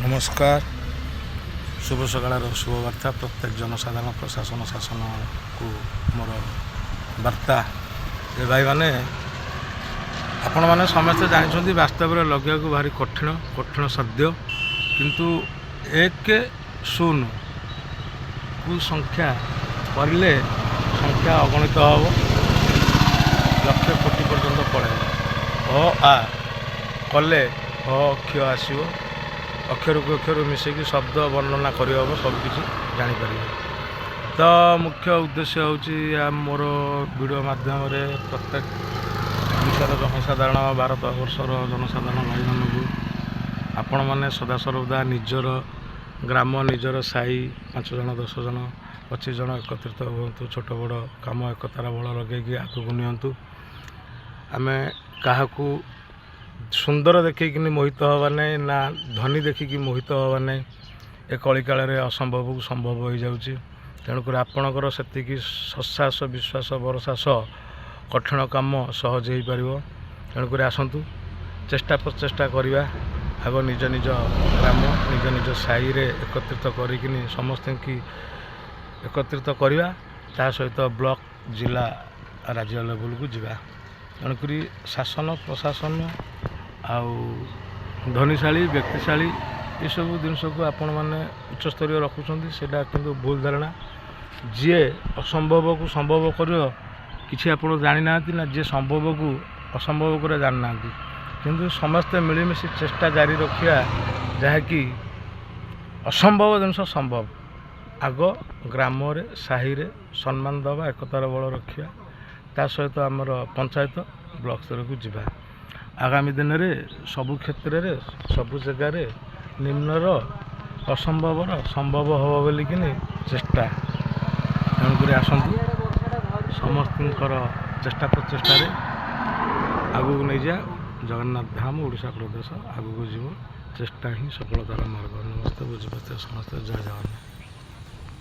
नमस्कार शुभ सकाळ शुभ वार्ता प्रत्येक जनसाधारण प्रशासन शासन को मोर वार्ता जे भाई मैंने आपण मैंने समस्ते जानते वास्तव में लगे भारी कठिन साध्य किंतु 1-0 को संख्या करले संख्या अगणित हम लक्ष कोटी पर्यंत पड़े आ कले अक्षर आसो अक्षर को अक्षर मिसेकी शब्द वर्णना करहब सबकि जापर। तो मुख्य उद्देश्य हूँ मोर वीडियो माध्यम प्रत्येक विश्वर जनसाधारण भारत वर्षर जनसाधारण भाई मानू आपण मैंने सदासर्वदा निजर ग्राम निजर साई 5 जन 10 जन 25 जन एकत्रित हूँ छोट बड़ कम एकतार बल लगे आगू नियंतु आम क्या सुंदर देखिकी मोहित हवा नहीं ना धनी देखिकी मोहित हवा नहीं ए कली काल असंभव को संभव हो जाऊँगी। तेणुक आपणकर से सश्वास विश्वास भरोसा कठिन कम सहज हो पार। तेणुक आसतु चेष्टा प्रचेषा करवा आग निज निज ग्राम निज निज साई रे एकत्रित करी समस्त की एकत्रित करवा ता सहित ब्लॉक जिला राज्य लेवल को जावा। तेणुक शासन प्रशासन आउ धनीशाली व्यक्तिशाली ये सब जिनस को आपण मैंने उच्च स्तर रखुंट से किंतु भूल धारणा जी असंभव को संभव कर कि आप जानी ना ना जी संभव को असंभव कर जानी ना किंतु समस्ते मिलमिशि चेष्टा जारी रखा जहाँकि असंभव जिनस संभव आग ग्राम साही रे सम्मान दबा एकतार बल रखा ता सहित आमर पंचायत ब्लॉक स्तर को जावा। आगामी दिन में सबु क्षेत्र में सबु जगार निम्नर असंभवर संभव हम बोलिकी चेष्टा। तेणुक आसतु समस्त चेष्टा प्रचेषा आगू नहीं जा जगन्नाथ धाम ओडिशा प्रदेश आगू जीव चेष्टा ही सफलतार मार्ग। नमस्ते बुझीपाते समस्त जय जगन्नाथ।